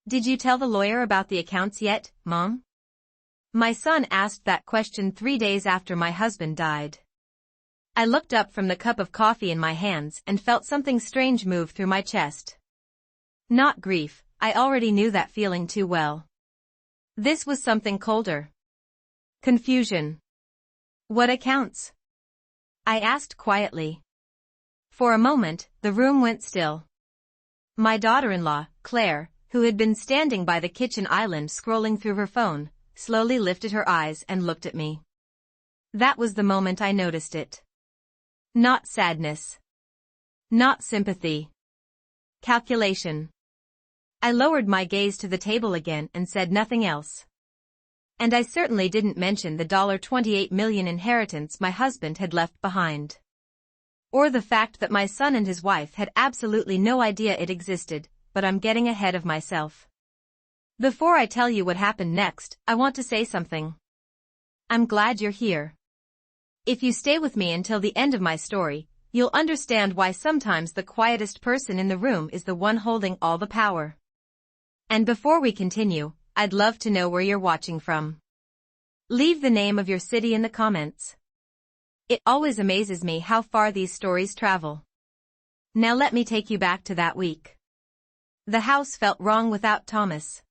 Did you tell the lawyer about the accounts yet, Mom? My son asked that question 3 days after my husband died. I looked up from the cup of coffee in my hands and felt something strange move through my chest. Not grief, I already knew that feeling too well. This was something colder. Confusion. What accounts? I asked quietly. For a moment, the room went still. My daughter-in-law, Claire, who had been standing by the kitchen island scrolling through her phone, slowly lifted her eyes and looked at me. That was the moment I noticed it. Not sadness. Not sympathy. Calculation. I lowered my gaze to the table again and said nothing else. And I certainly didn't mention the $28 million inheritance my husband had left behind. Or the fact that my son and his wife had absolutely no idea it existed, but I'm getting ahead of myself. Before I tell you what happened next, I want to say something. I'm glad you're here. If you stay with me until the end of my story, you'll understand why sometimes the quietest person in the room is the one holding all the power. And before we continue, I'd love to know where you're watching from. Leave the name of your city in the comments. It always amazes me how far these stories travel. Now let me take you back to that week. The house felt wrong without Thomas.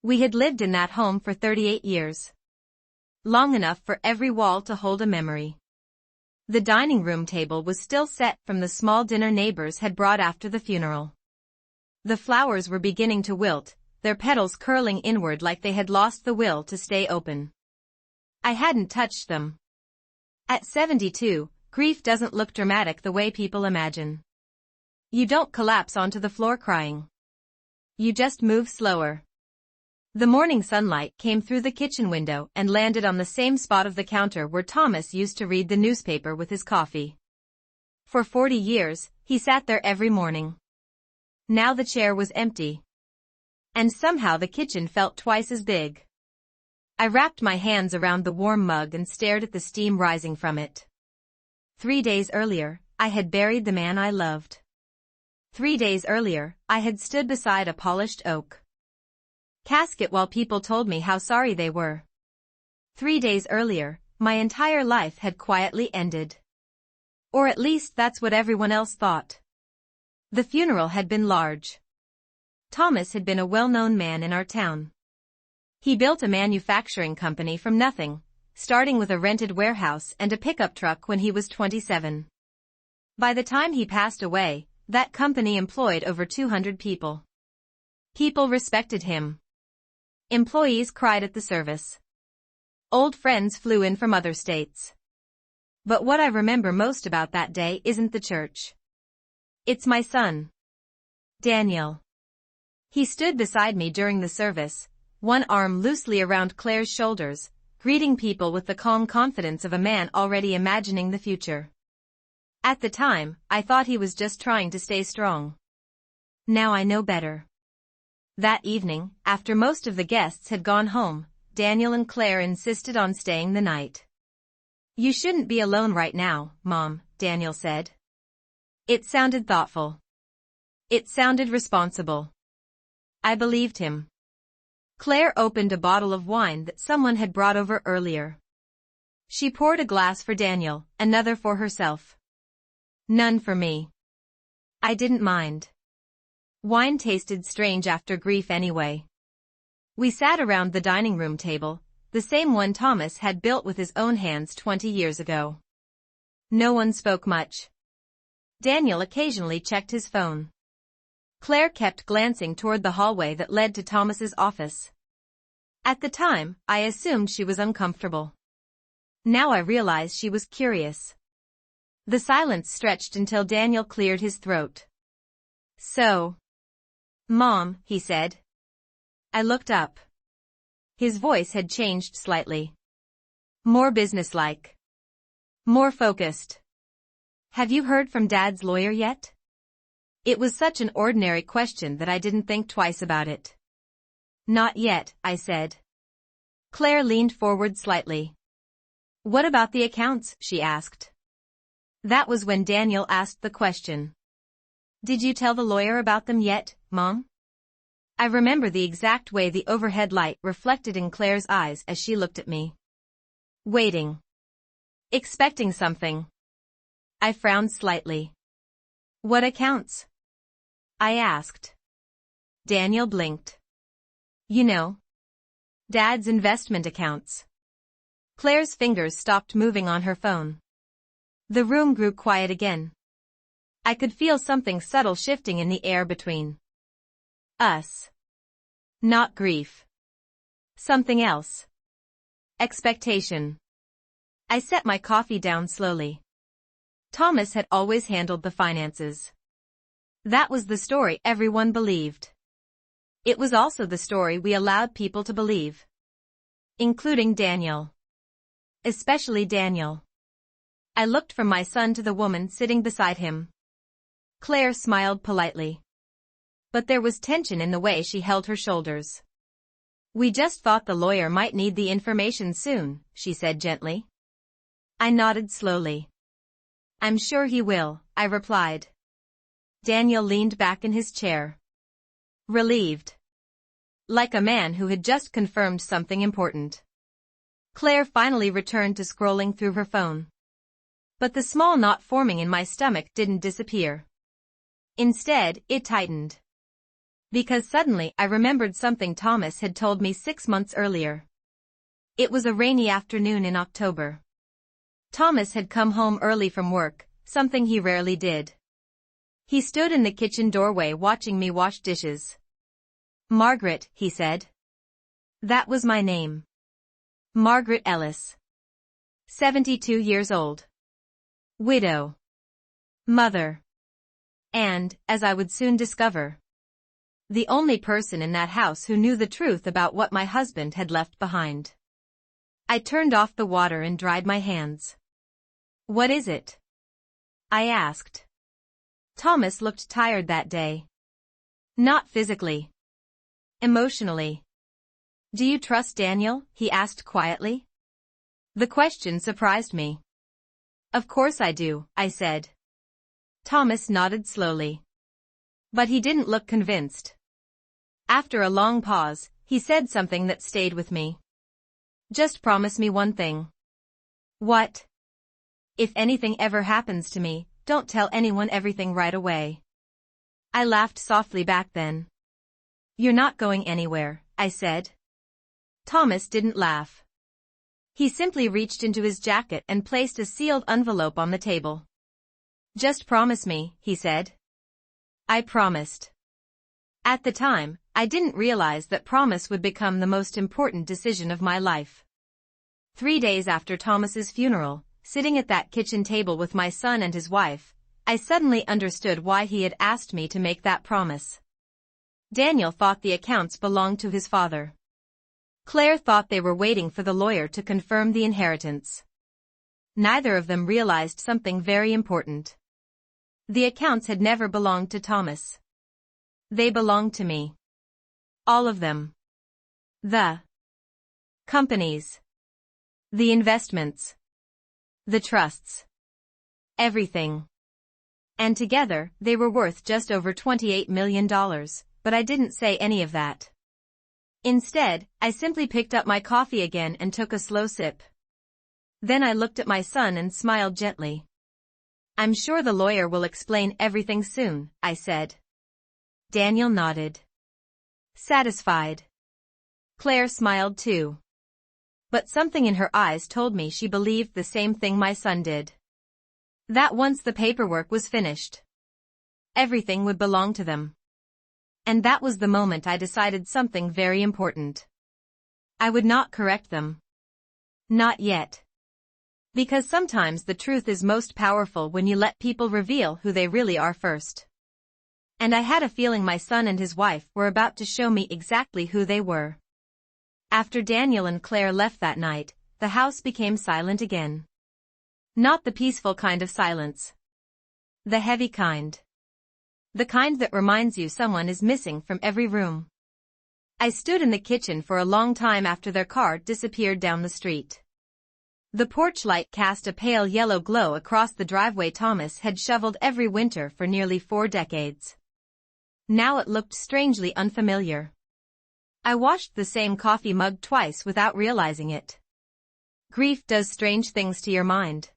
We had lived in that home for 38 years. Long enough for every wall to hold a memory. The dining room table was still set from the small dinner neighbors had brought after the funeral. The flowers were beginning to wilt, their petals curling inward like they had lost the will to stay open. I hadn't touched them. At 72, grief doesn't look dramatic the way people imagine. You don't collapse onto the floor crying. You just move slower. The morning sunlight came through the kitchen window and landed on the same spot of the counter where Thomas used to read the newspaper with his coffee. For 40 years, he sat there every morning. Now the chair was empty. And somehow the kitchen felt twice as big. I wrapped my hands around the warm mug and stared at the steam rising from it. 3 days earlier, I had buried the man I loved. 3 days earlier, I had stood beside a polished oak casket while people told me how sorry they were. 3 days earlier, my entire life had quietly ended. Or at least that's what everyone else thought. The funeral had been large. Thomas had been a well-known man in our town. He built a manufacturing company from nothing, starting with a rented warehouse and a pickup truck when he was 27. By the time he passed away, that company employed over 200 people. People respected him. Employees cried at the service. Old friends flew in from other states. But what I remember most about that day isn't the church. It's my son, Daniel. He stood beside me during the service, one arm loosely around Claire's shoulders, greeting people with the calm confidence of a man already imagining the future. At the time, I thought he was just trying to stay strong. Now I know better. That evening, after most of the guests had gone home, Daniel and Claire insisted on staying the night. You shouldn't be alone right now, Mom, Daniel said. It sounded thoughtful. It sounded responsible. I believed him. Claire opened a bottle of wine that someone had brought over earlier. She poured a glass for Daniel, another for herself. None for me. I didn't mind. Wine tasted strange after grief anyway. We sat around the dining room table, the same one Thomas had built with his own hands 20 years ago. No one spoke much. Daniel occasionally checked his phone. Claire kept glancing toward the hallway that led to Thomas's office. At the time, I assumed she was uncomfortable. Now I realize she was curious. The silence stretched until Daniel cleared his throat. So, Mom, he said. I looked up. His voice had changed slightly. More businesslike. More focused. Have you heard from Dad's lawyer yet? It was such an ordinary question that I didn't think twice about it. Not yet, I said. Claire leaned forward slightly. What about the accounts, she asked. That was when Daniel asked the question. Did you tell the lawyer about them yet, Mom? I remember the exact way the overhead light reflected in Claire's eyes as she looked at me. Waiting. Expecting something. I frowned slightly. What accounts? I asked. Daniel blinked. You know. Dad's investment accounts. Claire's fingers stopped moving on her phone. The room grew quiet again. I could feel something subtle shifting in the air between us. Not grief. Something else. Expectation. I set my coffee down slowly. Thomas had always handled the finances. That was the story everyone believed. It was also the story we allowed people to believe. Including Daniel. Especially Daniel. I looked from my son to the woman sitting beside him. Claire smiled politely. But there was tension in the way she held her shoulders. We just thought the lawyer might need the information soon, she said gently. I nodded slowly. I'm sure he will, I replied. Daniel leaned back in his chair. Relieved. Like a man who had just confirmed something important. Claire finally returned to scrolling through her phone. But the small knot forming in my stomach didn't disappear. Instead, it tightened. Because suddenly I remembered something Thomas had told me 6 months earlier. It was a rainy afternoon in October. Thomas had come home early from work, something he rarely did. He stood in the kitchen doorway watching me wash dishes. Margaret, he said. That was my name. Margaret Ellis. 72 years old. Widow. Mother. And, as I would soon discover, the only person in that house who knew the truth about what my husband had left behind. I turned off the water and dried my hands. What is it? I asked. Thomas looked tired that day. Not physically. Emotionally. Do you trust Daniel? He asked quietly. The question surprised me. Of course I do, I said. Thomas nodded slowly. But he didn't look convinced. After a long pause, he said something that stayed with me. Just promise me one thing. What? If anything ever happens to me, don't tell anyone everything right away. I laughed softly back then. You're not going anywhere, I said. Thomas didn't laugh. He simply reached into his jacket and placed a sealed envelope on the table. Just promise me, he said. I promised. At the time, I didn't realize that promise would become the most important decision of my life. 3 days after Thomas's funeral, sitting at that kitchen table with my son and his wife, I suddenly understood why he had asked me to make that promise. Daniel thought the accounts belonged to his father. Claire thought they were waiting for the lawyer to confirm the inheritance. Neither of them realized something very important. The accounts had never belonged to Thomas. They belonged to me. All of them. The companies. The investments. The trusts. Everything. And together, they were worth just over $28 million, but I didn't say any of that. Instead, I simply picked up my coffee again and took a slow sip. Then I looked at my son and smiled gently. I'm sure the lawyer will explain everything soon, I said. Daniel nodded. Satisfied. Claire smiled too. But something in her eyes told me she believed the same thing my son did. That once the paperwork was finished, everything would belong to them. And that was the moment I decided something very important. I would not correct them. Not yet. Because sometimes the truth is most powerful when you let people reveal who they really are first. And I had a feeling my son and his wife were about to show me exactly who they were. After Daniel and Claire left that night, the house became silent again. Not the peaceful kind of silence. The heavy kind. The kind that reminds you someone is missing from every room. I stood in the kitchen for a long time after their car disappeared down the street. The porch light cast a pale yellow glow across the driveway Thomas had shoveled every winter for nearly 4 decades. Now it looked strangely unfamiliar. I washed the same coffee mug twice without realizing it. Grief does strange things to your mind.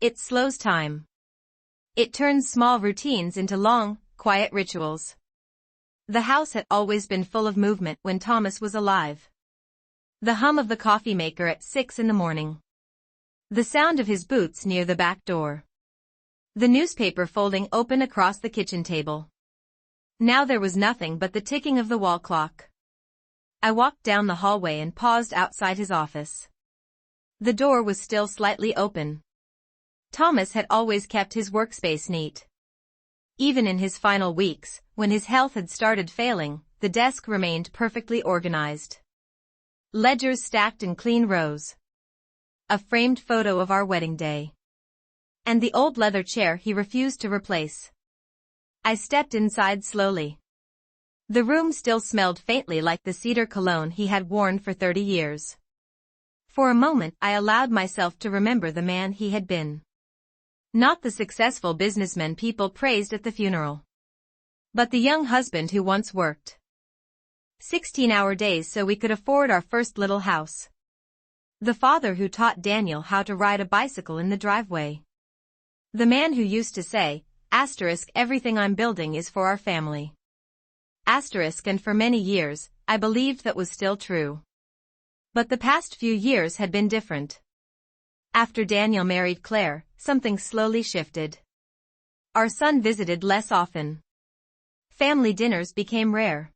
It slows time. It turns small routines into long, quiet rituals. The house had always been full of movement when Thomas was alive. The hum of the coffee maker at 6 in the morning. The sound of his boots near the back door. The newspaper folding open across the kitchen table. Now there was nothing but the ticking of the wall clock. I walked down the hallway and paused outside his office. The door was still slightly open. Thomas had always kept his workspace neat. Even in his final weeks, when his health had started failing, the desk remained perfectly organized. Ledgers stacked in clean rows. A framed photo of our wedding day. And the old leather chair he refused to replace. I stepped inside slowly. The room still smelled faintly like the cedar cologne he had worn for 30 years. For a moment I allowed myself to remember the man he had been. Not the successful businessman people praised at the funeral. But the young husband who once worked 16-hour days so we could afford our first little house. The father who taught Daniel how to ride a bicycle in the driveway. The man who used to say, "Everything I'm building is for our family." And for many years, I believed that was still true. But the past few years had been different. After Daniel married Claire, something slowly shifted. Our son visited less often. Family dinners became rare.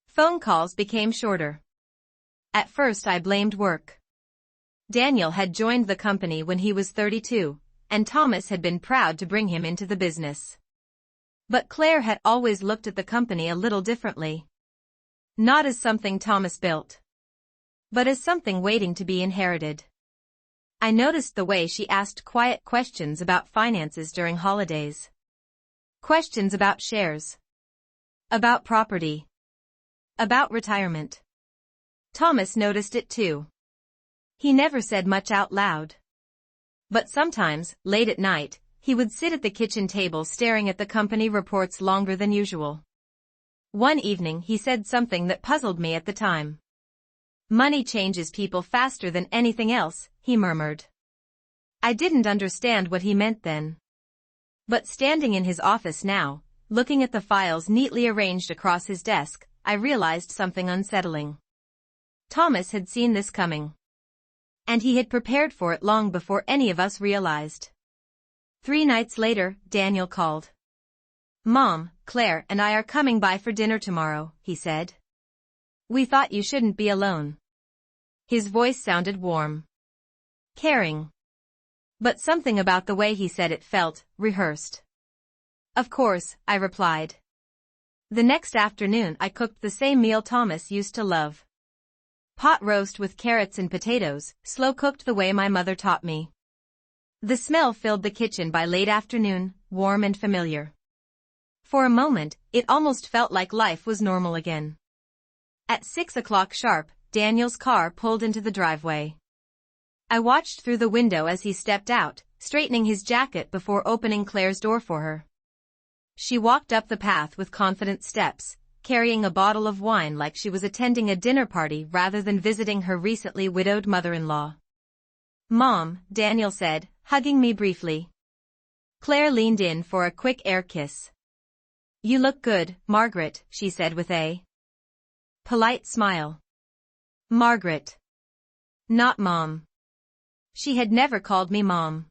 Phone calls became shorter. At first I blamed work. Daniel had joined the company when he was 32, and Thomas had been proud to bring him into the business. But Claire had always looked at the company a little differently. Not as something Thomas built, but as something waiting to be inherited. I noticed the way she asked quiet questions about finances during holidays. Questions about shares. About property. About retirement. Thomas noticed it too. He never said much out loud. But sometimes, late at night, he would sit at the kitchen table staring at the company reports longer than usual. One evening he said something that puzzled me at the time. "Money changes people faster than anything else," he murmured. I didn't understand what he meant then. But standing in his office now, looking at the files neatly arranged across his desk, I realized something unsettling. Thomas had seen this coming. And he had prepared for it long before any of us realized. 3 nights later, Daniel called. "Mom, Claire and I are coming by for dinner tomorrow," he said. "We thought you shouldn't be alone." His voice sounded warm. Caring. But something about the way he said it felt rehearsed. "Of course," I replied. The next afternoon I cooked the same meal Thomas used to love. Pot roast with carrots and potatoes, slow-cooked the way my mother taught me. The smell filled the kitchen by late afternoon, warm and familiar. For a moment, it almost felt like life was normal again. At 6 o'clock sharp, Daniel's car pulled into the driveway. I watched through the window as he stepped out, straightening his jacket before opening Claire's door for her. She walked up the path with confident steps, carrying a bottle of wine like she was attending a dinner party rather than visiting her recently widowed mother-in-law. "Mom," Daniel said, hugging me briefly. Claire leaned in for a quick air kiss. "You look good, Margaret," she said with a polite smile. Margaret. Not Mom. She had never called me Mom.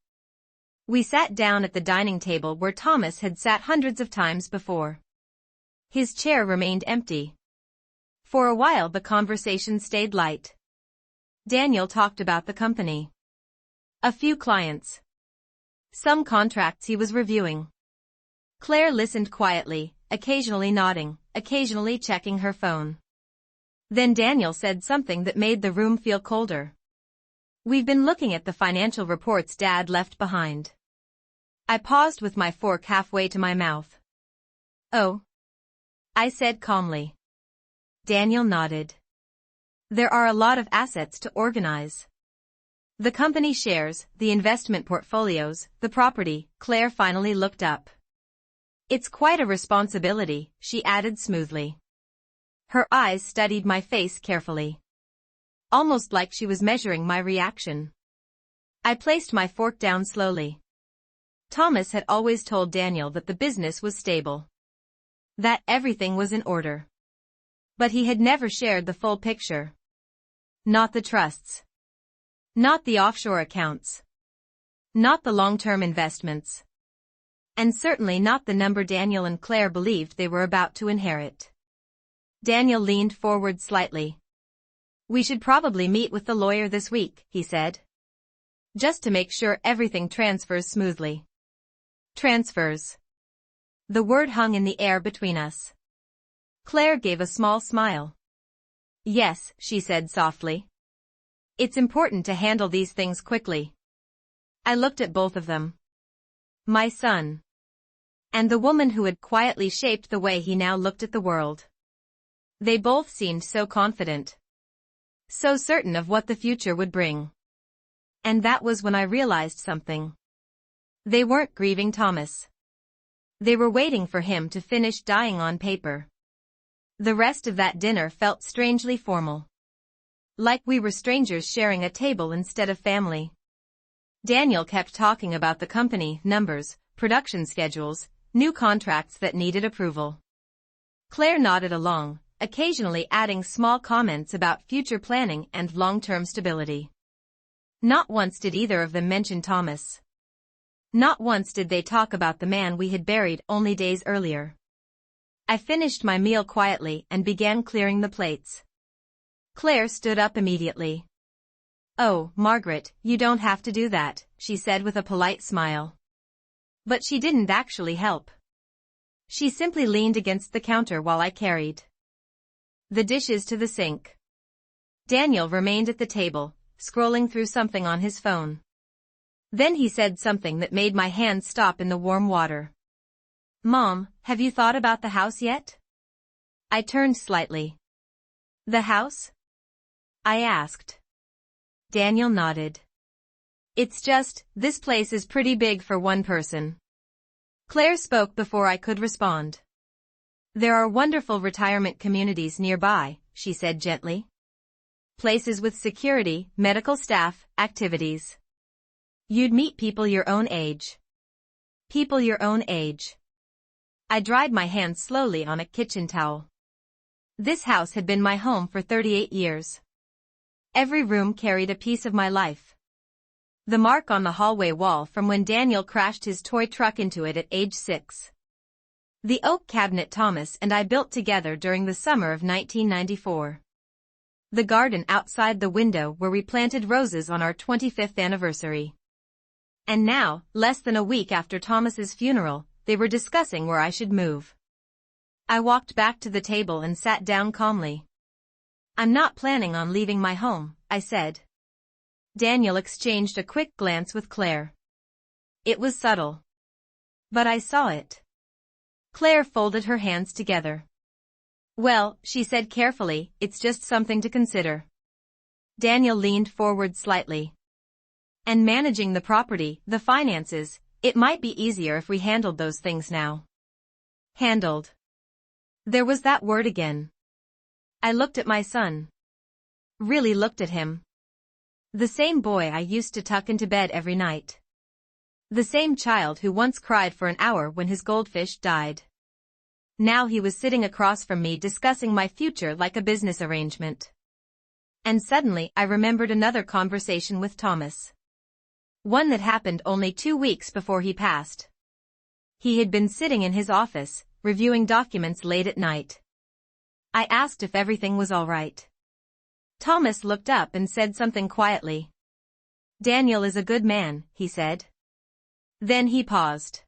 We sat down at the dining table where Thomas had sat hundreds of times before. His chair remained empty. For a while the conversation stayed light. Daniel talked about the company. A few clients. Some contracts he was reviewing. Claire listened quietly, occasionally nodding, occasionally checking her phone. Then Daniel said something that made the room feel colder. "We've been looking at the financial reports Dad left behind." I paused with my fork halfway to my mouth. "Oh," I said calmly. Daniel nodded. "There are a lot of assets to organize. The company shares, the investment portfolios, the property." Claire finally looked up. It's quite a responsibility, she added smoothly. Her eyes studied my face carefully. Almost like she was measuring my reaction. I placed my fork down slowly. Thomas had always told Daniel that the business was stable. That everything was in order. But he had never shared the full picture. Not the trusts. Not the offshore accounts. Not the long-term investments. And certainly not the number Daniel and Claire believed they were about to inherit. Daniel leaned forward slightly. We should probably meet with the lawyer this week, he said. Just to make sure everything transfers smoothly. Transfers. The word hung in the air between us. Claire gave a small smile. Yes, she said softly. It's important to handle these things quickly. I looked at both of them. My son. And the woman who had quietly shaped the way he now looked at the world. They both seemed so confident. So certain of what the future would bring. And that was when I realized something. They weren't grieving Thomas. They were waiting for him to finish dying on paper. The rest of that dinner felt strangely formal. Like we were strangers sharing a table instead of family. Daniel kept talking about the company, numbers, production schedules, new contracts that needed approval. Claire nodded along, occasionally adding small comments about future planning and long-term stability. Not once did either of them mention Thomas. Not once did they talk about the man we had buried only days earlier. I finished my meal quietly and began clearing the plates. Claire stood up immediately. Oh, Margaret, you don't have to do that, she said with a polite smile. But she didn't actually help. She simply leaned against the counter while I carried the dishes to the sink. Daniel remained at the table, scrolling through something on his phone. Then he said something that made my hands stop in the warm water. Mom, have you thought about the house yet? I turned slightly. The house? I asked. Daniel nodded. It's just, this place is pretty big for one person. Claire spoke before I could respond. There are wonderful retirement communities nearby, she said gently. Places with security, medical staff, activities. You'd meet people your own age. People your own age. I dried my hands slowly on a kitchen towel. This house had been my home for 38 years. Every room carried a piece of my life. The mark on the hallway wall from when Daniel crashed his toy truck into it at age 6. The oak cabinet Thomas and I built together during the summer of 1994. The garden outside the window where we planted roses on our 25th anniversary. And now, less than a week after Thomas's funeral, they were discussing where I should move. I walked back to the table and sat down calmly. I'm not planning on leaving my home, I said. Daniel exchanged a quick glance with Claire. It was subtle. But I saw it. Claire folded her hands together. Well, she said carefully, it's just something to consider. Daniel leaned forward slightly. And managing the property, the finances, it might be easier if we handled those things now. Handled. There was that word again. I looked at my son. Really looked at him. The same boy I used to tuck into bed every night. The same child who once cried for an hour when his goldfish died. Now he was sitting across from me discussing my future like a business arrangement. And suddenly I remembered another conversation with Thomas. One that happened only 2 weeks before he passed. He had been sitting in his office, reviewing documents late at night. I asked if everything was all right. Thomas looked up and said something quietly. Daniel is a good man, he said. Then he paused.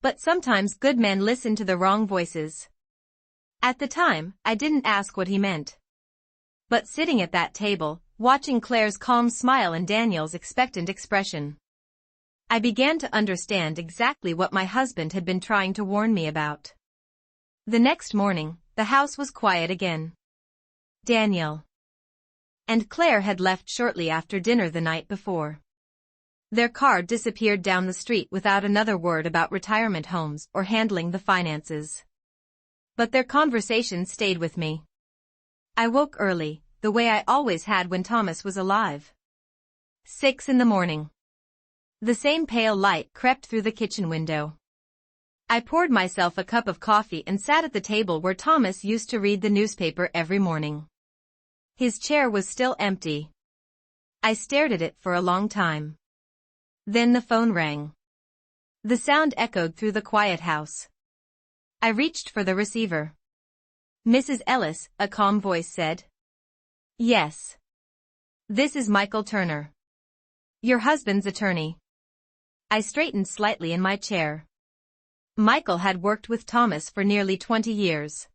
But sometimes good men listen to the wrong voices. At the time, I didn't ask what he meant. But sitting at that table, watching Claire's calm smile and Daniel's expectant expression, I began to understand exactly what my husband had been trying to warn me about. The next morning, the house was quiet again. Daniel and Claire had left shortly after dinner the night before. Their car disappeared down the street without another word about retirement homes or handling the finances. But their conversation stayed with me. I woke early, the way I always had when Thomas was alive. 6 in the morning. The same pale light crept through the kitchen window. I poured myself a cup of coffee and sat at the table where Thomas used to read the newspaper every morning. His chair was still empty. I stared at it for a long time. Then the phone rang. The sound echoed through the quiet house. I reached for the receiver. "Mrs. Ellis," a calm voice said. "Yes. This is Michael Turner. Your husband's attorney." I straightened slightly in my chair. Michael had worked with Thomas for nearly 20 years.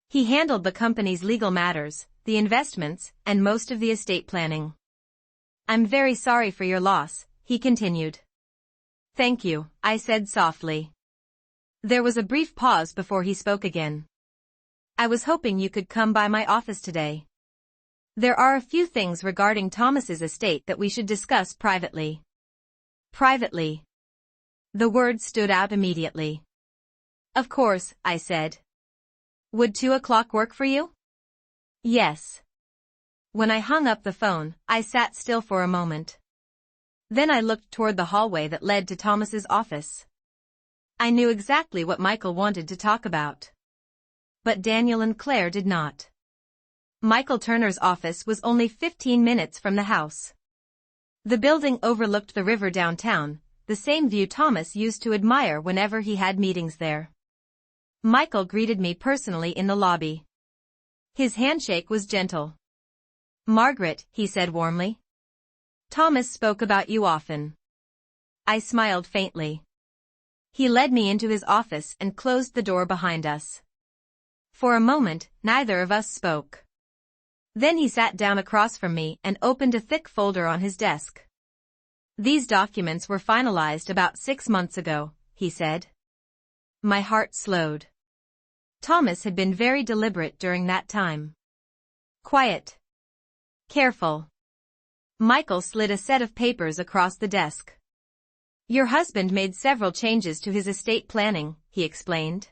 He handled the company's legal matters, the investments, and most of the estate planning. "I'm very sorry for your loss," he continued. "Thank you," I said softly. There was a brief pause before he spoke again. "I was hoping you could come by my office today. There are a few things regarding Thomas's estate that we should discuss privately." Privately. The word stood out immediately. "Of course," I said. "Would 2 o'clock work for you?" "Yes." When I hung up the phone, I sat still for a moment. Then I looked toward the hallway that led to Thomas's office. I knew exactly what Michael wanted to talk about. But Daniel and Claire did not. Michael Turner's office was only 15 minutes from the house. The building overlooked the river downtown, the same view Thomas used to admire whenever he had meetings there. Michael greeted me personally in the lobby. His handshake was gentle. "Margaret," he said warmly. "Thomas spoke about you often." I smiled faintly. He led me into his office and closed the door behind us. For a moment, neither of us spoke. Then he sat down across from me and opened a thick folder on his desk. "These documents were finalized about 6 months ago," he said. My heart slowed. Thomas had been very deliberate during that time. Quiet. Careful. Michael slid a set of papers across the desk. "Your husband made several changes to his estate planning," he explained.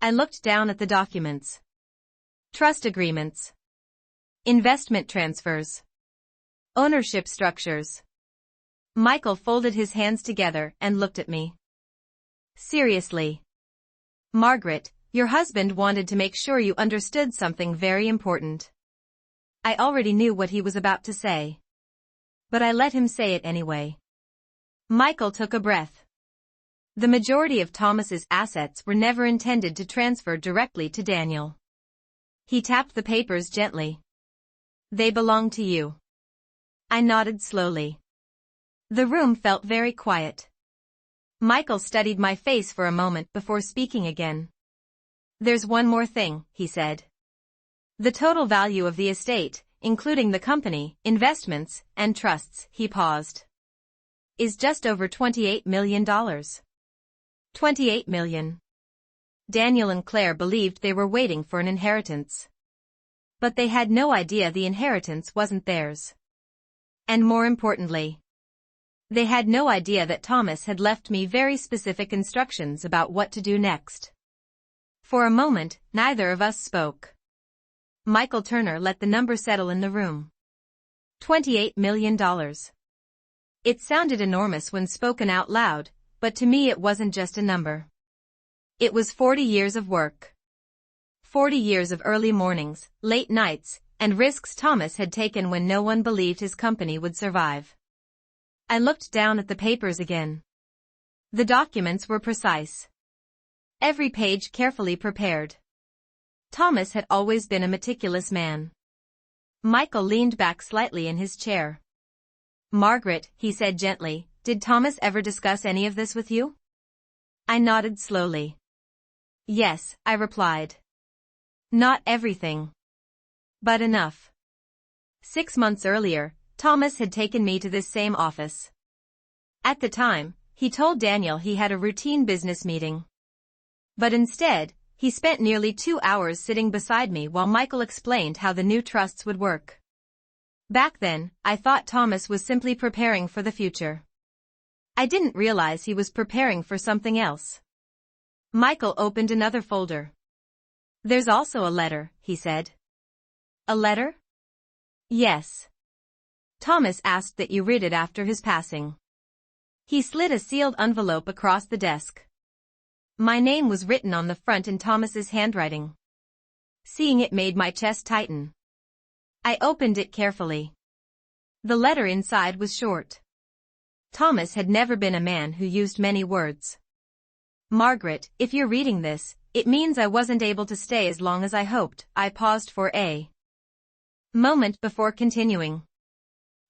I looked down at the documents. Trust agreements. Investment transfers. Ownership structures. Michael folded his hands together and looked at me. "Seriously. Margaret, your husband wanted to make sure you understood something very important." I already knew what he was about to say. But I let him say it anyway. Michael took a breath. The majority of Thomas's assets were never intended to transfer directly to Daniel. He tapped the papers gently. "They belong to you." I nodded slowly. The room felt very quiet. Michael studied my face for a moment before speaking again. "There's one more thing," he said. "The total value of the estate, including the company, investments, and trusts," he paused, "is just over $28 million. $28 million. Daniel and Claire believed they were waiting for an inheritance. But they had no idea the inheritance wasn't theirs. And more importantly, they had no idea that Thomas had left me very specific instructions about what to do next. For a moment, neither of us spoke. Michael Turner let the number settle in the room. $28 million. It sounded enormous when spoken out loud, but to me it wasn't just a number. It was 40 years of work. 40 years of early mornings, late nights, and risks Thomas had taken when no one believed his company would survive. I looked down at the papers again. The documents were precise. Every page carefully prepared. Thomas had always been a meticulous man. Michael leaned back slightly in his chair. "Margaret," he said gently, "did Thomas ever discuss any of this with you?" I nodded slowly. "Yes," I replied. "Not everything. But enough." 6 months earlier, Thomas had taken me to this same office. At the time, he told Daniel he had a routine business meeting. But instead, he spent nearly 2 hours sitting beside me while Michael explained how the new trusts would work. Back then, I thought Thomas was simply preparing for the future. I didn't realize he was preparing for something else. Michael opened another folder. There's also a letter, he said. A letter? Yes. Thomas asked that you read it after his passing. He slid a sealed envelope across the desk. My name was written on the front in Thomas's handwriting. Seeing it made my chest tighten. I opened it carefully. The letter inside was short. Thomas had never been a man who used many words. Margaret, if you're reading this, it means I wasn't able to stay as long as I hoped. I paused for a moment before continuing.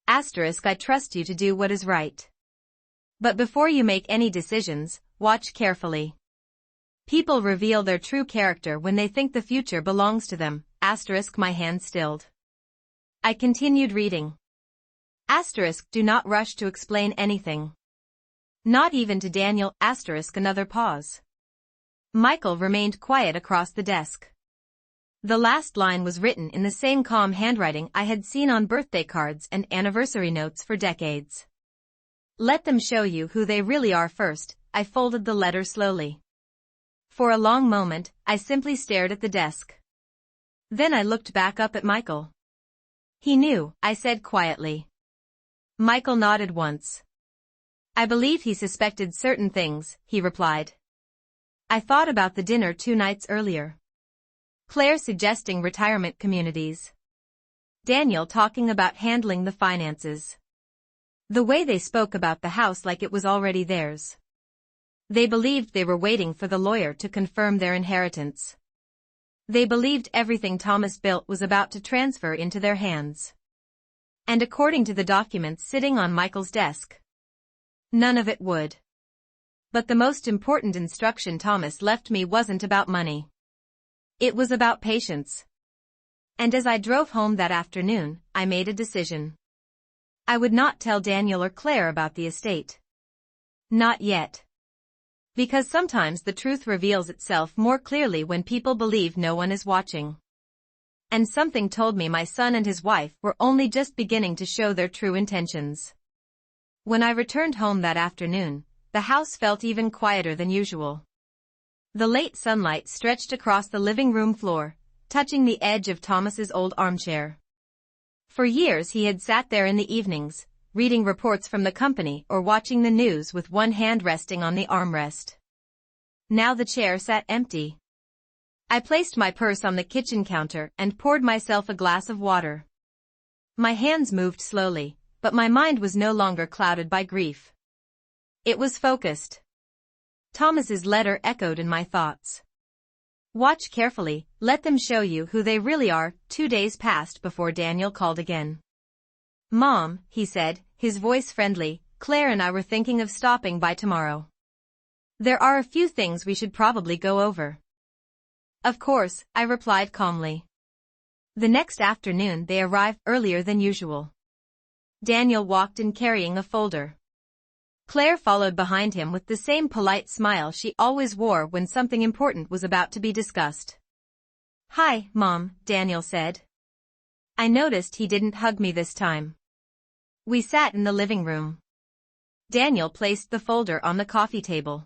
Asterisk, I trust you to do what is right. But before you make any decisions, watch carefully. People reveal their true character when they think the future belongs to them. Asterisk, my hand stilled. I continued reading. Asterisk, do not rush to explain anything. Not even to Daniel. Asterisk, another pause. Michael remained quiet across the desk. The last line was written in the same calm handwriting I had seen on birthday cards and anniversary notes for decades. Let them show you who they really are first. I folded the letter slowly. For a long moment, I simply stared at the desk. Then I looked back up at Michael. He knew, I said quietly. Michael nodded once. I believe he suspected certain things, he replied. I thought about the dinner 2 nights earlier. Claire suggesting retirement communities. Daniel talking about handling the finances. The way they spoke about the house like it was already theirs. They believed they were waiting for the lawyer to confirm their inheritance. They believed everything Thomas built was about to transfer into their hands. And according to the documents sitting on Michael's desk, none of it would. But the most important instruction Thomas left me wasn't about money. It was about patience. And as I drove home that afternoon, I made a decision. I would not tell Daniel or Claire about the estate. Not yet. Because sometimes the truth reveals itself more clearly when people believe no one is watching. And something told me my son and his wife were only just beginning to show their true intentions. When I returned home that afternoon, the house felt even quieter than usual. The late sunlight stretched across the living room floor, touching the edge of Thomas's old armchair. For years he had sat there in the evenings, reading reports from the company or watching the news with one hand resting on the armrest. Now the chair sat empty. I placed my purse on the kitchen counter and poured myself a glass of water. My hands moved slowly, but my mind was no longer clouded by grief. It was focused. Thomas's letter echoed in my thoughts. Watch carefully, let them show you who they really are. 2 days passed before Daniel called again. Mom, he said, his voice friendly, Claire and I were thinking of stopping by tomorrow. There are a few things we should probably go over. Of course, I replied calmly. The next afternoon they arrived earlier than usual. Daniel walked in carrying a folder. Claire followed behind him with the same polite smile she always wore when something important was about to be discussed. Hi, Mom, Daniel said. I noticed he didn't hug me this time. We sat in the living room. Daniel placed the folder on the coffee table.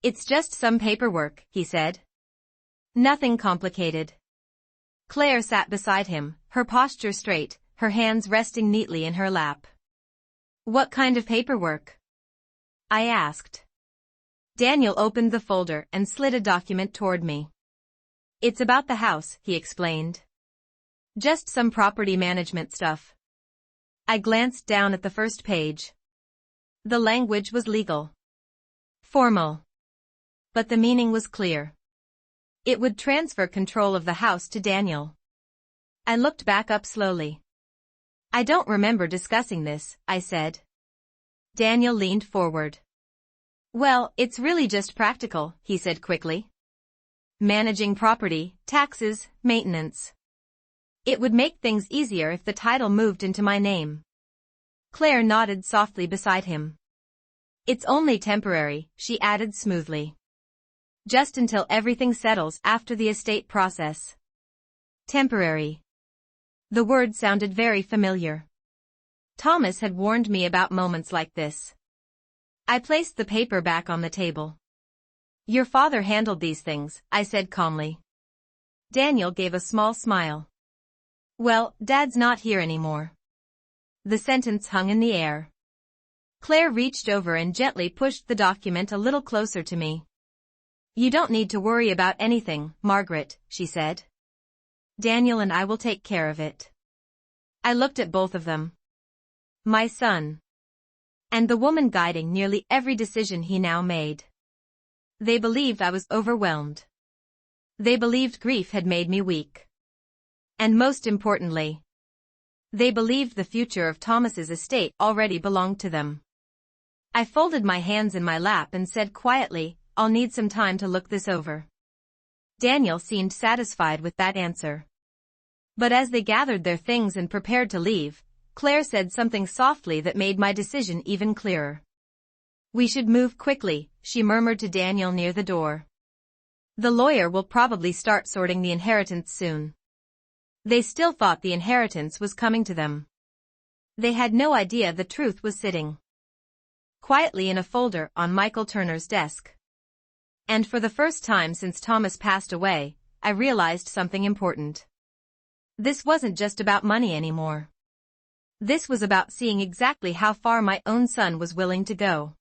It's just some paperwork, he said. Nothing complicated. Claire sat beside him, her posture straight, her hands resting neatly in her lap. What kind of paperwork? I asked. Daniel opened the folder and slid a document toward me. It's about the house, he explained. Just some property management stuff. I glanced down at the first page. The language was legal. Formal. But the meaning was clear. It would transfer control of the house to Daniel. I looked back up slowly. I don't remember discussing this, I said. Daniel leaned forward. Well, it's really just practical, he said quickly. Managing property, taxes, maintenance. It would make things easier if the title moved into my name. Claire nodded softly beside him. It's only temporary, she added smoothly. Just until everything settles after the estate process. Temporary. The word sounded very familiar. Thomas had warned me about moments like this. I placed the paper back on the table. Your father handled these things, I said calmly. Daniel gave a small smile. Well, Dad's not here anymore. The sentence hung in the air. Claire reached over and gently pushed the document a little closer to me. You don't need to worry about anything, Margaret, she said. Daniel and I will take care of it. I looked at both of them. My son. And the woman guiding nearly every decision he now made. They believed I was overwhelmed. They believed grief had made me weak. And most importantly, they believed the future of Thomas's estate already belonged to them. I folded my hands in my lap and said quietly, I'll need some time to look this over. Daniel seemed satisfied with that answer. But as they gathered their things and prepared to leave, Claire said something softly that made my decision even clearer. We should move quickly, she murmured to Daniel near the door. The lawyer will probably start sorting the inheritance soon. They still thought the inheritance was coming to them. They had no idea the truth was sitting quietly in a folder on Michael Turner's desk. And for the first time since Thomas passed away, I realized something important. This wasn't just about money anymore. This was about seeing exactly how far my own son was willing to go.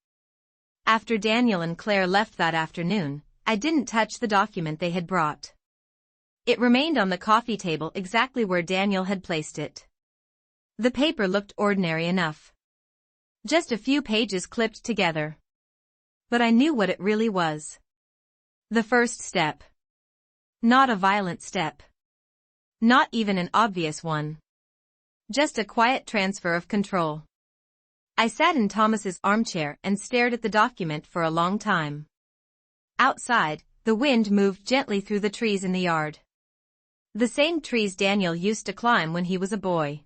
After Daniel and Claire left that afternoon, I didn't touch the document they had brought. It remained on the coffee table exactly where Daniel had placed it. The paper looked ordinary enough. Just a few pages clipped together. But I knew what it really was. The first step. Not a violent step. Not even an obvious one. Just a quiet transfer of control. I sat in Thomas's armchair and stared at the document for a long time. Outside, the wind moved gently through the trees in the yard. The same trees Daniel used to climb when he was a boy.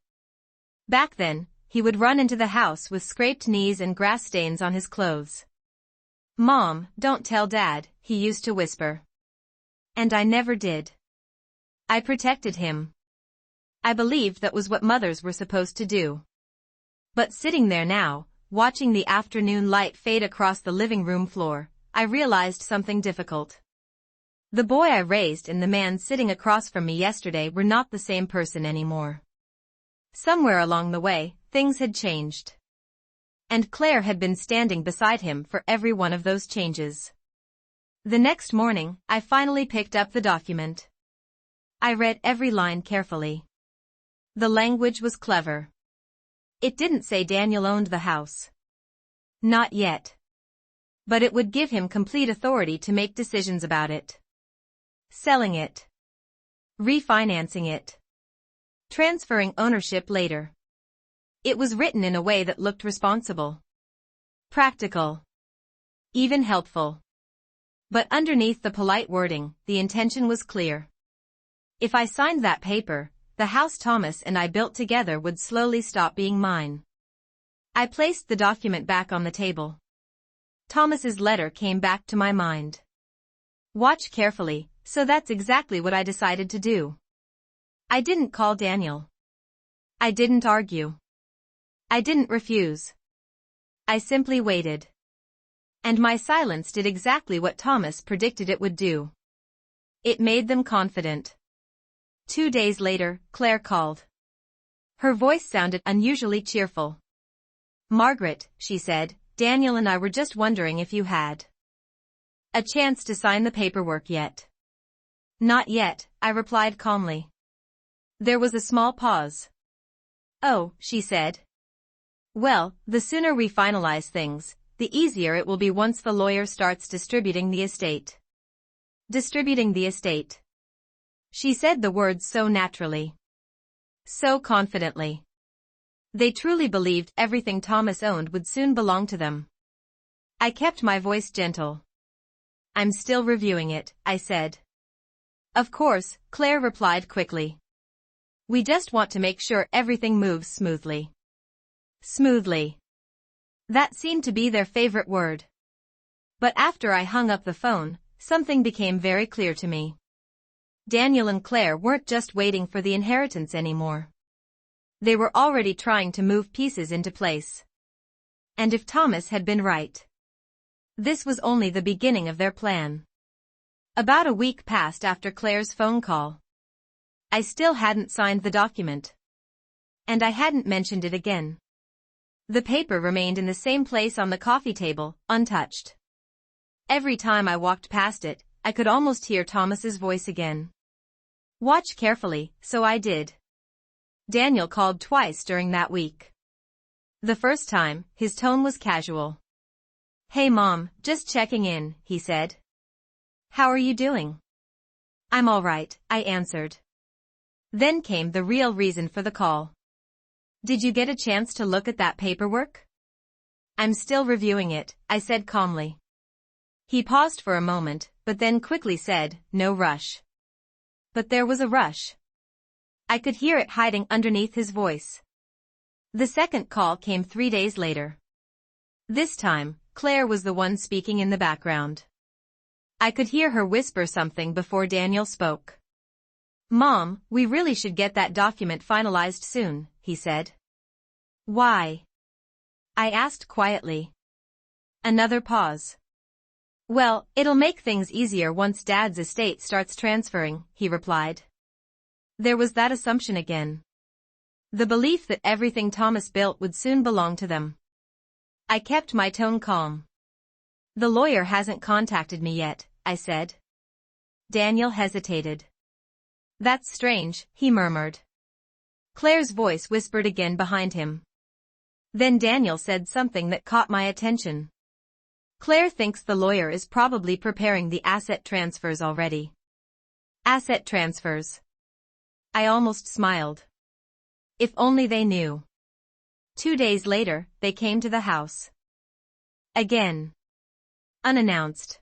Back then, he would run into the house with scraped knees and grass stains on his clothes. Mom, don't tell Dad, he used to whisper. And I never did. I protected him. I believed that was what mothers were supposed to do. But sitting there now, watching the afternoon light fade across the living room floor, I realized something difficult. The boy I raised and the man sitting across from me yesterday were not the same person anymore. Somewhere along the way, things had changed. And Claire had been standing beside him for every one of those changes. The next morning, I finally picked up the document. I read every line carefully. The language was clever. It didn't say Daniel owned the house. Not yet. But it would give him complete authority to make decisions about it. Selling it. Refinancing it. Transferring ownership later. It was written in a way that looked responsible. Practical. Even helpful. But underneath the polite wording, the intention was clear. If I signed that paper, the house Thomas and I built together would slowly stop being mine. I placed the document back on the table. Thomas's letter came back to my mind. Watch carefully, so that's exactly what I decided to do. I didn't call Daniel. I didn't argue. I didn't refuse. I simply waited. And my silence did exactly what Thomas predicted it would do. It made them confident. 2 days later, Claire called. Her voice sounded unusually cheerful. Margaret, she said, Daniel and I were just wondering if you had a chance to sign the paperwork yet. Not yet, I replied calmly. There was a small pause. Oh, she said. Well, the sooner we finalize things, the easier it will be once the lawyer starts distributing the estate. Distributing the estate. She said the words so naturally. So confidently. They truly believed everything Thomas owned would soon belong to them. I kept my voice gentle. I'm still reviewing it, I said. Of course, Claire replied quickly. We just want to make sure everything moves smoothly. Smoothly. That seemed to be their favorite word. But after I hung up the phone, something became very clear to me. Daniel and Claire weren't just waiting for the inheritance anymore. They were already trying to move pieces into place. And if Thomas had been right, this was only the beginning of their plan. About a week passed after Claire's phone call. I still hadn't signed the document. And I hadn't mentioned it again. The paper remained in the same place on the coffee table, untouched. Every time I walked past it, I could almost hear Thomas's voice again. Watch carefully, so I did. Daniel called twice during that week. The first time, his tone was casual. Hey Mom, just checking in, he said. How are you doing? I'm all right, I answered. Then came the real reason for the call. Did you get a chance to look at that paperwork? I'm still reviewing it, I said calmly. He paused for a moment, but then quickly said, no rush. But there was a rush. I could hear it hiding underneath his voice. The second call came 3 days later. This time, Claire was the one speaking in the background. I could hear her whisper something before Daniel spoke. Mom, we really should get that document finalized soon, he said. Why? I asked quietly. Another pause. Well, it'll make things easier once Dad's estate starts transferring, he replied. There was that assumption again. The belief that everything Thomas built would soon belong to them. I kept my tone calm. The lawyer hasn't contacted me yet, I said. Daniel hesitated. That's strange, he murmured. Claire's voice whispered again behind him. Then Daniel said something that caught my attention. Claire thinks the lawyer is probably preparing the asset transfers already. Asset transfers. I almost smiled. If only they knew. 2 days later, they came to the house. Again. Unannounced.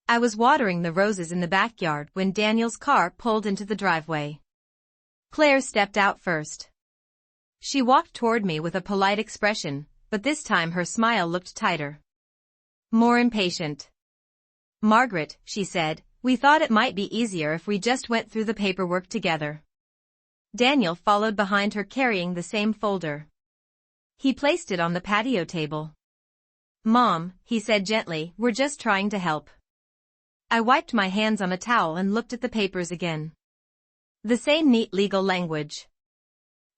I was watering the roses in the backyard when Daniel's car pulled into the driveway. Claire stepped out first. She walked toward me with a polite expression, but this time her smile looked tighter. More impatient. Margaret, she said, we thought it might be easier if we just went through the paperwork together. Daniel followed behind her carrying the same folder. He placed it on the patio table. Mom, he said gently, we're just trying to help. I wiped my hands on a towel and looked at the papers again. The same neat legal language.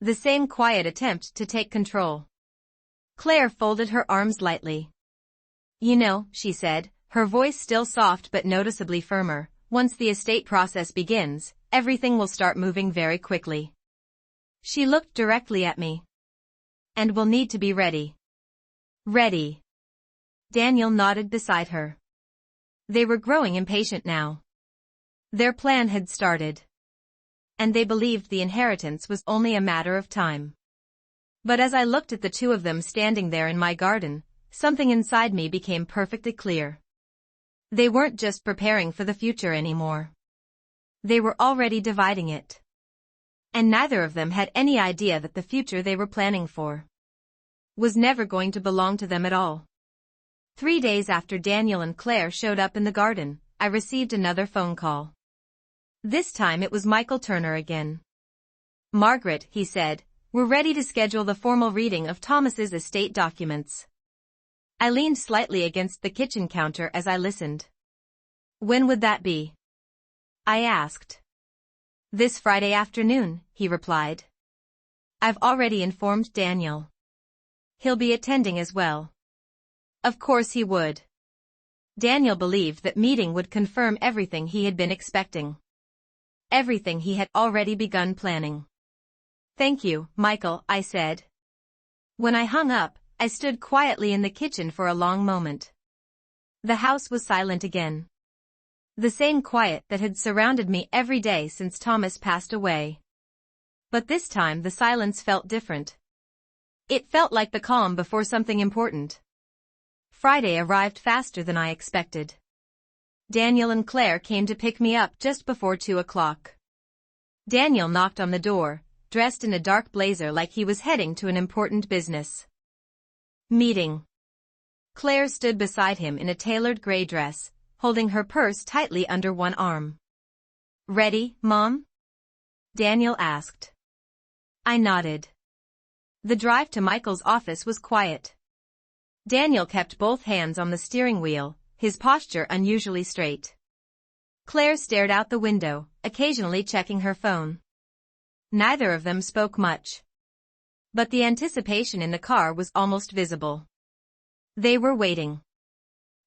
The same quiet attempt to take control. Claire folded her arms lightly. You know, she said, her voice still soft but noticeably firmer, once the estate process begins, everything will start moving very quickly. She looked directly at me. And we'll need to be ready. Ready. Daniel nodded beside her. They were growing impatient now. Their plan had started. And they believed the inheritance was only a matter of time. But as I looked at the two of them standing there in my garden, something inside me became perfectly clear. They weren't just preparing for the future anymore. They were already dividing it. And neither of them had any idea that the future they were planning for was never going to belong to them at all. 3 days after Daniel and Claire showed up in the garden, I received another phone call. This time it was Michael Turner again. Margaret, he said, we're ready to schedule the formal reading of Thomas's estate documents. I leaned slightly against the kitchen counter as I listened. When would that be? I asked. This Friday afternoon, he replied. I've already informed Daniel. He'll be attending as well. Of course he would. Daniel believed that meeting would confirm everything he had been expecting. Everything he had already begun planning. Thank you, Michael, I said. When I hung up, I stood quietly in the kitchen for a long moment. The house was silent again. The same quiet that had surrounded me every day since Thomas passed away. But this time the silence felt different. It felt like the calm before something important. Friday arrived faster than I expected. Daniel and Claire came to pick me up just before 2 o'clock. Daniel knocked on the door, dressed in a dark blazer like he was heading to an important business meeting. Claire stood beside him in a tailored gray dress, holding her purse tightly under one arm. Ready, Mom? Daniel asked. I nodded. The drive to Michael's office was quiet. Daniel kept both hands on the steering wheel, his posture unusually straight. Claire stared out the window, occasionally checking her phone. Neither of them spoke much. But the anticipation in the car was almost visible. They were waiting.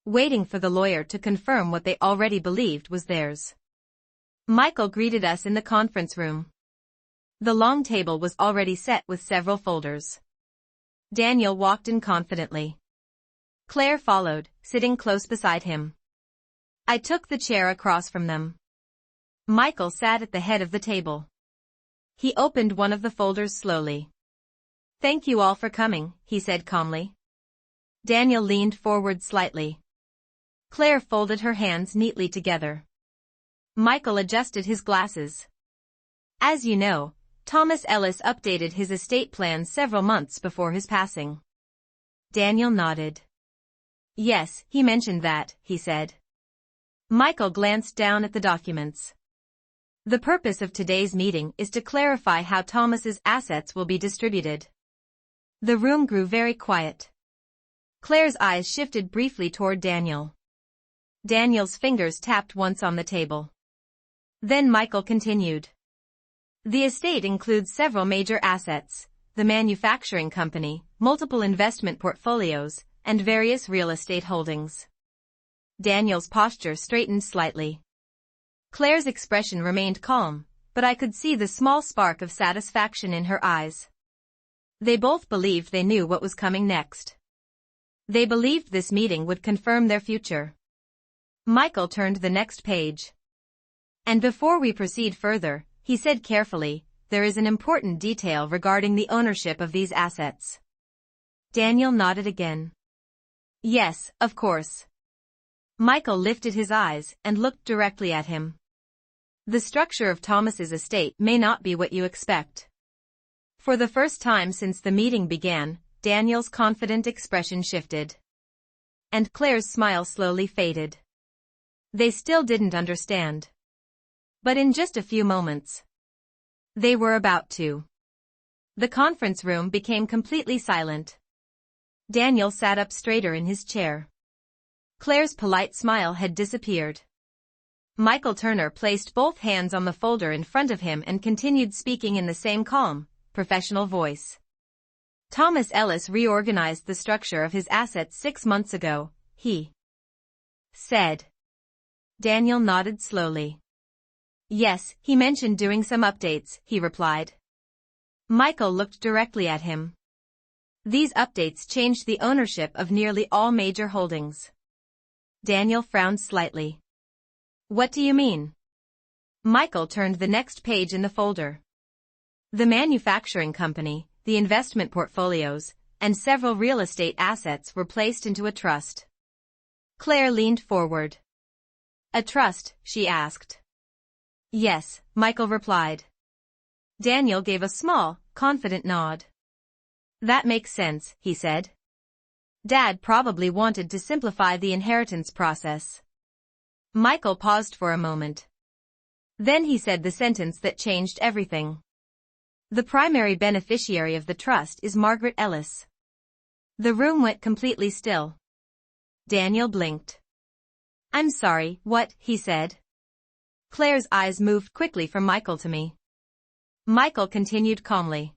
Waiting for the lawyer to confirm what they already believed was theirs. Michael greeted us in the conference room. The long table was already set with several folders. Daniel walked in confidently. Claire followed, sitting close beside him. I took the chair across from them. Michael sat at the head of the table. He opened one of the folders slowly. Thank you all for coming, he said calmly. Daniel leaned forward slightly. Claire folded her hands neatly together. Michael adjusted his glasses. As you know, Thomas Ellis updated his estate plan several months before his passing. Daniel nodded. Yes, he mentioned that, he said. Michael glanced down at the documents. The purpose of today's meeting is to clarify how Thomas's assets will be distributed. The room grew very quiet. Claire's eyes shifted briefly toward Daniel. Daniel's fingers tapped once on the table. Then Michael continued. The estate includes several major assets, the manufacturing company, multiple investment portfolios, and various real estate holdings. Daniel's posture straightened slightly. Claire's expression remained calm, but I could see the small spark of satisfaction in her eyes. They both believed they knew what was coming next. They believed this meeting would confirm their future. Michael turned the next page. And before we proceed further, he said carefully, there is an important detail regarding the ownership of these assets. Daniel nodded again. Yes, of course. Michael lifted his eyes and looked directly at him. The structure of Thomas's estate may not be what you expect. For the first time since the meeting began, Daniel's confident expression shifted. And Claire's smile slowly faded. They still didn't understand. But in just a few moments, they were about to. The conference room became completely silent. Daniel sat up straighter in his chair. Claire's polite smile had disappeared. Michael Turner placed both hands on the folder in front of him and continued speaking in the same calm, professional voice. Thomas Ellis reorganized the structure of his assets 6 months ago, he said. Daniel nodded slowly. Yes, he mentioned doing some updates, he replied. Michael looked directly at him. These updates changed the ownership of nearly all major holdings. Daniel frowned slightly. What do you mean? Michael turned the next page in the folder. The manufacturing company, the investment portfolios, and several real estate assets were placed into a trust. Claire leaned forward. A trust, she asked. Yes, Michael replied. Daniel gave a small, confident nod. That makes sense, he said. Dad probably wanted to simplify the inheritance process. Michael paused for a moment. Then he said the sentence that changed everything. The primary beneficiary of the trust is Margaret Ellis. The room went completely still. Daniel blinked. I'm sorry, what, he said. Claire's eyes moved quickly from Michael to me. Michael continued calmly.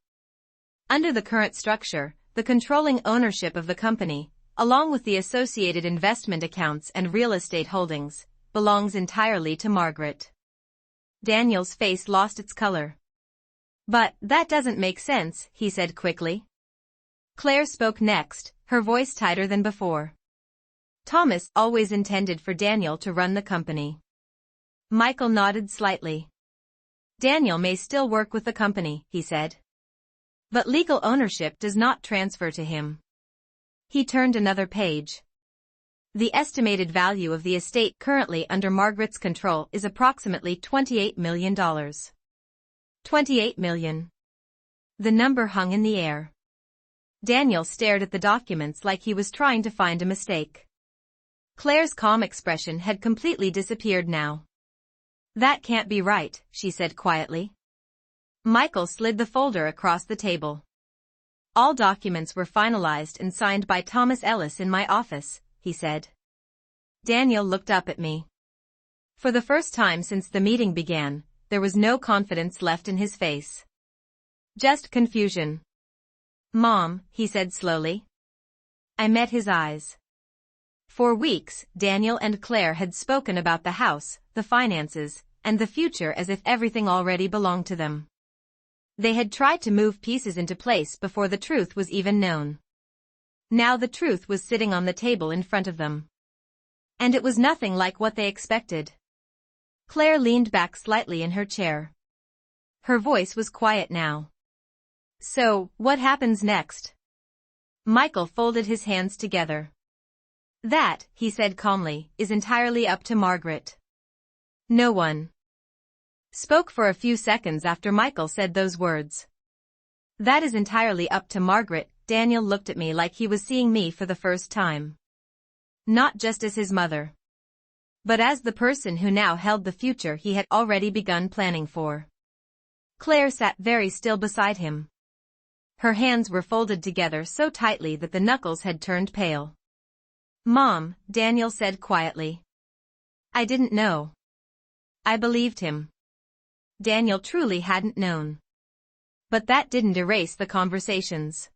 Under the current structure, the controlling ownership of the company, along with the associated investment accounts and real estate holdings, belongs entirely to Margaret. Daniel's face lost its color. But that doesn't make sense, he said quickly. Claire spoke next, her voice tighter than before. Thomas always intended for Daniel to run the company. Michael nodded slightly. Daniel may still work with the company, he said. But legal ownership does not transfer to him. He turned another page. The estimated value of the estate currently under Margaret's control is approximately $28 million. $28 million. The number hung in the air. Daniel stared at the documents like he was trying to find a mistake. Claire's calm expression had completely disappeared now. That can't be right, she said quietly. Michael slid the folder across the table. All documents were finalized and signed by Thomas Ellis in my office, he said. Daniel looked up at me. For the first time since the meeting began, there was no confidence left in his face. Just confusion. Mom, he said slowly. I met his eyes. For weeks, Daniel and Claire had spoken about the house, the finances, and the future as if everything already belonged to them. They had tried to move pieces into place before the truth was even known. Now the truth was sitting on the table in front of them. And it was nothing like what they expected. Claire leaned back slightly in her chair. Her voice was quiet now. So, what happens next? Michael folded his hands together. That, he said calmly, is entirely up to Margaret. No one spoke for a few seconds after Michael said those words. That is entirely up to Margaret. Daniel looked at me like he was seeing me for the first time. Not just as his mother, but as the person who now held the future he had already begun planning for. Claire sat very still beside him. Her hands were folded together so tightly that the knuckles had turned pale. Mom, Daniel said quietly. I didn't know. I believed him. Daniel truly hadn't known. But that didn't erase the conversations.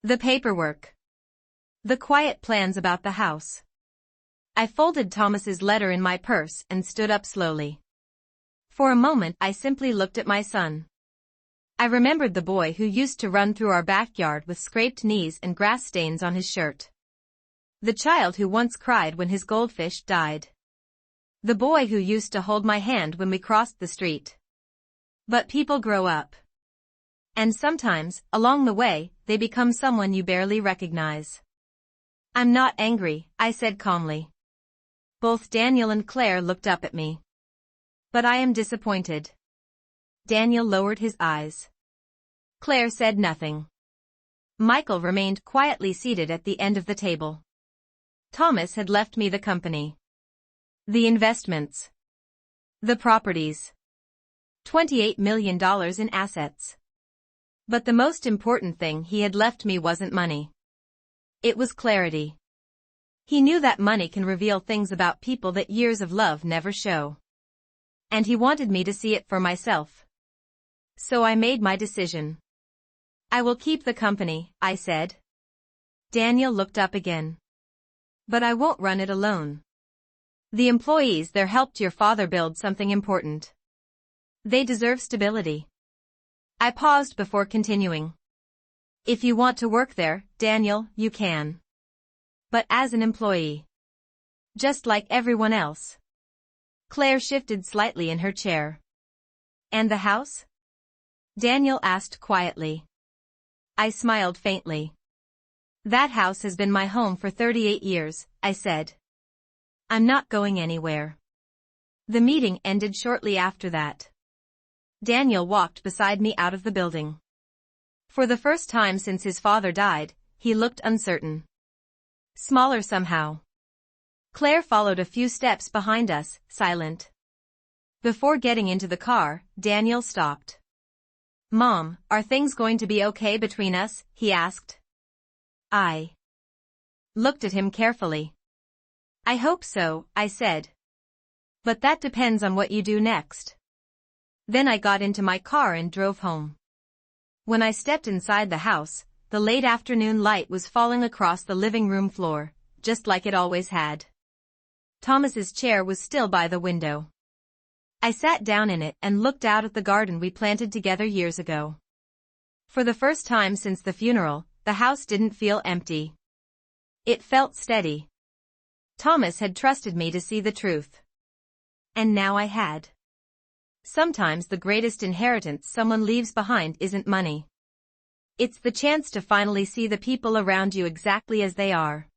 The paperwork. The quiet plans about the house. I folded Thomas's letter in my purse and stood up slowly. For a moment I simply looked at my son. I remembered the boy who used to run through our backyard with scraped knees and grass stains on his shirt. The child who once cried when his goldfish died. The boy who used to hold my hand when we crossed the street. But people grow up. And sometimes, along the way, they become someone you barely recognize. I'm not angry, I said calmly. Both Daniel and Claire looked up at me. But I am disappointed. Daniel lowered his eyes. Claire said nothing. Michael remained quietly seated at the end of the table. Thomas had left me the company. The investments. The properties. $28 million in assets. But the most important thing he had left me wasn't money. It was clarity. He knew that money can reveal things about people that years of love never show. And he wanted me to see it for myself. So I made my decision. I will keep the company, I said. Daniel looked up again. But I won't run it alone. The employees there helped your father build something important. They deserve stability. I paused before continuing. If you want to work there, Daniel, you can. But as an employee. Just like everyone else. Claire shifted slightly in her chair. And the house? Daniel asked quietly. I smiled faintly. That house has been my home for 38 years, I said. I'm not going anywhere. The meeting ended shortly after that. Daniel walked beside me out of the building. For the first time since his father died, he looked uncertain. Smaller somehow. Claire followed a few steps behind us, silent. Before getting into the car, Daniel stopped. Mom, are things going to be okay between us? He asked. I looked at him carefully. I hope so, I said. But that depends on what you do next. Then I got into my car and drove home. When I stepped inside the house, the late afternoon light was falling across the living room floor, just like it always had. Thomas's chair was still by the window. I sat down in it and looked out at the garden we planted together years ago. For the first time since the funeral, the house didn't feel empty. It felt steady. Thomas had trusted me to see the truth. And now I had. Sometimes the greatest inheritance someone leaves behind isn't money. It's the chance to finally see the people around you exactly as they are.